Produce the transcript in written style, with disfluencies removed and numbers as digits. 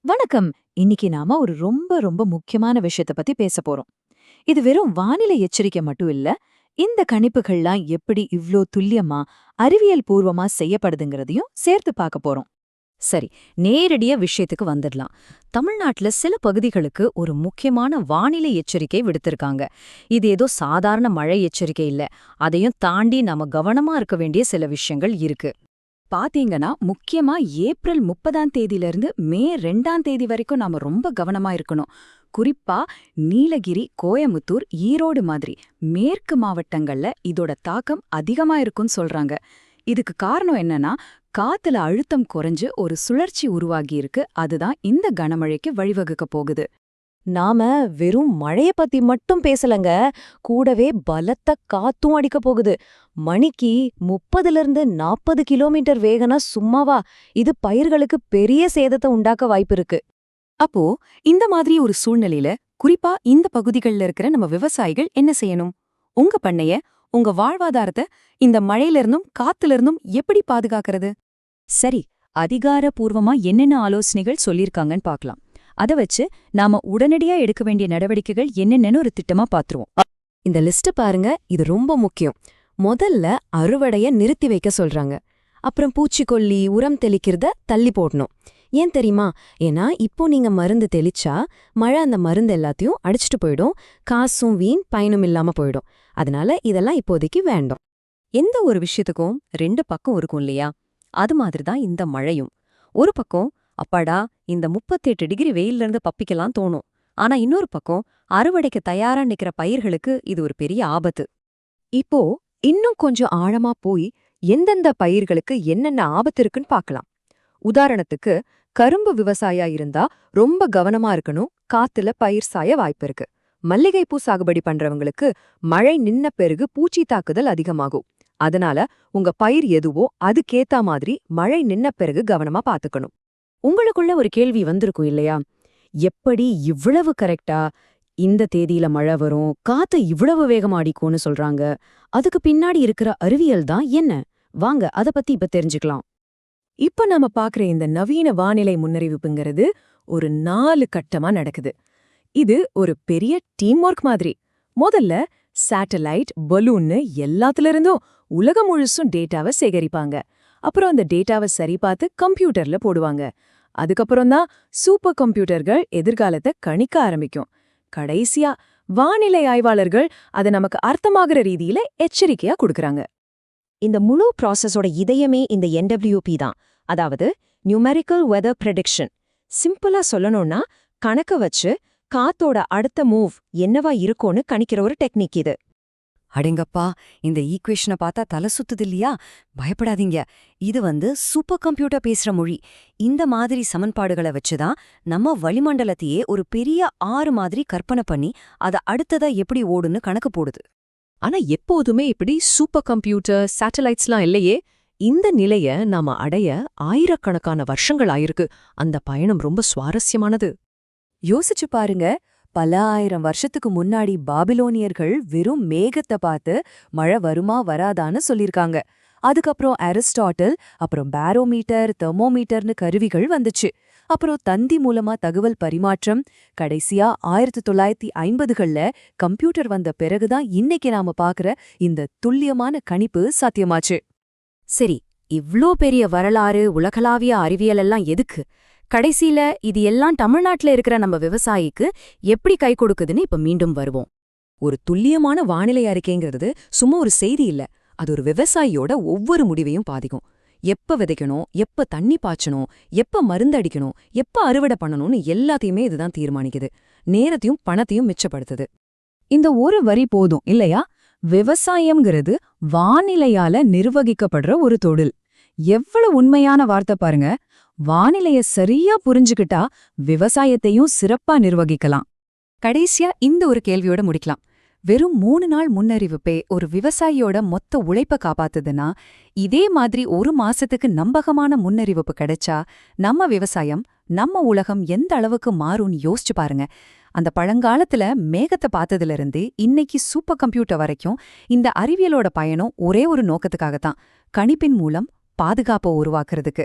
வணக்கம். இன்னைக்கு நாம ஒரு ரொம்ப ரொம்ப முக்கியமான விஷயத்த பத்தி பேச போறோம். இது வெறும் வானிலை எச்சரிக்கை மட்டும் இல்ல. இந்த கணிப்புகள்லாம் எப்படி இவ்ளோ துல்லியமா, அறிவியல் பூர்வமா செய்யப்படுதுங்கிறதையும் சேர்த்து பார்க்க போறோம். சரி, நேரடியா விஷயத்துக்கு வந்துடலாம். தமிழ்நாட்டுல சில பகுதிகளுக்கு ஒரு முக்கியமான வானிலை எச்சரிக்கை விடுத்திருக்காங்க. இது ஏதோ சாதாரண மழை எச்சரிக்கை இல்ல. அதையும் தாண்டி நாம கவனமா இருக்க வேண்டிய சில விஷயங்கள் இருக்கு. பாத்தீங்கன்னா முக்கியமா ஏப்ரல் 30ஆம் தேதியிலிருந்து மே 2ஆம் தேதி வரைக்கும் நாம ரொம்ப கவனமா இருக்கணும். குறிப்பா நீலகிரி, கோயமுத்தூர், ஈரோடு மாதிரி மேற்கு மாவட்டங்கள்ல இதோட தாக்கம் அதிகமா இருக்கும்னு சொல்றாங்க. இதுக்கு காரணம் என்னன்னா, காத்துல அழுத்தம் குறைஞ்சு ஒரு சுழற்சி உருவாகி இருக்கு. அதுதான் இந்த கனமழைக்கு வழிவகுக்க போகுது. நாம வெறும் மழைய பத்தி மட்டும் பேசலங்க, கூடவே பலத்த காத்தும் அடிக்க போகுது. மணிக்கு 30 to 40 கிலோமீட்டர் வேகனா சும்மாவா? இது பயிர்களுக்கு பெரிய சேதத்தை உண்டாக்க வாய்ப்பிருக்கு. அப்போ இந்த மாதிரி ஒரு சூழ்நிலையில குறிப்பா இந்த பகுதிகள்ல இருக்கிற நம்ம விவசாயிகள் என்ன செய்யணும்? உங்க பண்ணைய, உங்க வாழ்வாதாரத்தை இந்த மழையிலிருந்தும் காத்திலிருந்தும் எப்படி பாதுகாக்கிறது? சரி, அதிகாரப்பூர்வமா என்னென்ன ஆலோசனைகள் சொல்லிருக்காங்கன்னு பார்க்கலாம். அத வச்சு நாம உடனடியா எடுக்க வேண்டிய நடவடிக்கைகள் என்னென்னு ஒரு திட்டமா பாத்துருவோம். இந்த லிஸ்ட் பாருங்க, இது ரொம்ப முக்கியம். முதல்ல அறுவடைய நிறுத்தி வைக்க சொல்றாங்க. அப்புறம் பூச்சிக்கொல்லி, உரம் தெளிக்கிறத தள்ளி போடணும். ஏன் தெரியுமா? ஏன்னா இப்போ நீங்க மருந்து தெளிச்சா மழை அந்த மருந்து எல்லாத்தையும் அடிச்சிட்டு போயிடும். காசும் வீண், பயனும் இல்லாம போயிடும். அதனால இதெல்லாம் இப்போதைக்கு வேண்டாம். எந்த ஒரு விஷயத்துக்கும் ரெண்டு பக்கம் இருக்கும் இல்லையா? அது மாதிரிதான் இந்த மழையும். ஒரு பக்கம் அப்பாடா இந்த 38 டிகிரி வெயில்ல இருந்து தப்பிக்கலாம் தோணும். ஆனா இன்னொரு பக்கம் அறுவடைக்கு தயாரா நிக்கிற பயிர்களுக்கு இது ஒரு பெரிய ஆபத்து. இப்போ இன்னும் கொஞ்சம் ஆழமா போய் எந்தெந்த பயிர்களுக்கு என்னென்ன ஆபத்து இருக்குன்னு பார்க்கலாம். உதாரணத்துக்கு கரும்பு விவசாயியா இருந்தா ரொம்ப கவனமா இருக்கணும். காத்துல பயிர் சாய வாய்ப்பு இருக்கு. மல்லிகைப்பூ சாகுபடி பண்றவங்களுக்கு மழை நின்ன பிறகு பூச்சி தாக்குதல் அதிகமாகும். அதனால உங்க பயிர் எதுவோ அதுக்கேத்தா மாதிரி மழை நின்ன பிறகு கவனமா பாத்துக்கணும். உங்களுக்குள்ள ஒரு கேள்வி வந்திருக்கும் இல்லையா? எப்படி இவ்வளவு கரெக்டா இந்த தேதியில மழை வரும், காத்து இவ்வளவு வேகமா அடிக்கும்னு சொல்றாங்க? அதுக்கு பின்னாடி இருக்கிற அறிவியல் தான் என்ன? வாங்க அத பத்தி இப்ப தெரிஞ்சுக்கலாம். இப்ப நாம பாக்குற இந்த நவீன வானிலை முன்னறிவிப்புங்கிறது ஒரு 4 கட்டமா நடக்குது. இது ஒரு பெரிய டீம் ஒர்க் மாதிரி. முதல்ல சேட்டலைட், பலூன்னு எல்லாத்துல இருந்தும் உலகம் முழுசும் டேட்டாவை சேகரிப்பாங்க. அப்புறம் அந்த டேட்டாவை சரி பார்த்து கம்ப்யூட்டர்ல போடுவாங்க. அதுக்கப்புறம் தான் சூப்பர் கம்ப்யூட்டர்கள் எதிர்காலத்தை கணிக்க ஆரம்பிக்கும். கடைசியா வானிலை ஆய்வாளர்கள் அதை நமக்கு அர்த்தமாகிற ரீதியில எச்சரிக்கையா கொடுக்கறாங்க. இந்த முழு ப்ராசஸோட இதயமே இந்த NWP தான். அதாவது நியூமெரிக்கல் வெதர் ப்ரெடிக்ஷன். சிம்பிளா சொல்லணும்னா, கணக்க வச்சு காத்தோட அடுத்த மூவ் என்னவா இருக்கும்னு கணிக்கிற ஒரு டெக்னிக் இது. அடேங்கப்பா, இந்த ஈக்குவேஷனை பார்த்தா தலை சுத்துது இல்லையா? பயப்படாதீங்க, இது சூப்பர் கம்ப்யூட்டர் பேசுற மொழி. இந்த மாதிரி சமன்பாடுகளை வச்சுதான் நம்ம வளிமண்டலத்தையே ஒரு பெரிய ஆறு மாதிரி கற்பனை பண்ணி அதை அடுத்ததா எப்படி ஓடுன்னு கணக்கு போடுது. ஆனா எப்போதுமே இப்படி சூப்பர் கம்ப்யூட்டர், சேட்டலைட்ஸ்லாம் இல்லையே. இந்த நிலைய நாம அடைய ஆயிரக்கணக்கான வருஷங்கள் ஆயிருக்கு. அந்த பயணம் ரொம்ப சுவாரஸ்யமானது. யோசிச்சு பாருங்க, பல ஆயிரம் வருஷத்துக்கு முன்னாடி பாபிலோனியர்கள் வெறும் மேகத்தை பார்த்து மழை வருமா வராதான்னு சொல்லிருக்காங்க. அதுக்கப்புறம் அரிஸ்டாட்டில், அப்புறம் பேரோமீட்டர், தெர்மோமீட்டர்னு கருவிகள் வந்துச்சு. அப்புறம் தந்தி மூலமா தகவல் பரிமாற்றம். கடைசியா 1950கள்ல கம்ப்யூட்டர் வந்த பிறகுதான் இன்னைக்கு நாம பாக்குற இந்த துல்லியமான கணிப்பு சாத்தியமாச்சு. சரி, இவ்ளோ பெரிய வரலாறு, உலகளாவிய அறிவியல் எல்லாம் எதுக்கு? கடைசியில இது எல்லாம் தமிழ்நாட்டுல இருக்கிற நம்ம விவசாயிக்கு எப்படி கை கொடுக்குதுன்னு இப்ப மீண்டும் வருவோம். ஒரு துல்லியமான வானிலை அறிக்கைங்கிறது சும்மா ஒரு செய்தி இல்ல. அது ஒரு விவசாயியோட ஒவ்வொரு முடிவையும் பாதிக்கும். எப்ப விதைக்கணும், எப்ப தண்ணி பாய்ச்சணும், எப்ப மருந்து அடிக்கணும், எப்ப அறுவடை பண்ணணும்னு எல்லாத்தையுமே இதுதான் தீர்மானிக்குது. நேரத்தையும் பணத்தையும் மிச்சப்படுத்துது. இந்த ஒரு வரி போதும் இல்லையா? விவசாயம்ங்கிறது வானிலையால நிர்வகிக்கப்படுற ஒரு தொழில். எவ்வளவு உண்மையான வார்த்தை பாருங்க. வானிலைய சரியா புரிஞ்சுக்கிட்டா விவசாயத்தையும் சிறப்பா நிர்வகிக்கலாம். கடைசியா இந்த ஒரு கேள்வியோட முடிக்கலாம். வெறும் 3 நாள் முன்னறிவிப்பே ஒரு விவசாயியோட மொத்த உழைப்ப காப்பாத்துதுன்னா, இதே மாதிரி ஒரு மாசத்துக்கு நம்பகமான முன்னறிவிப்பு கிடைச்சா நம்ம விவசாயம், நம்ம உலகம் எந்த அளவுக்கு மாறும்னு யோசிச்சு பாருங்க. அந்த பழங்காலத்துல மேகத்தை பார்த்ததுல இருந்து இன்னைக்கு சூப்பர் கம்ப்யூட்டர் வரைக்கும் இந்த அறிவியலோட பயணம் ஒரே ஒரு நோக்கத்துக்காகத்தான், கணிப்பின் மூலம் பாதுகாப்பை உருவாக்குறதுக்கு.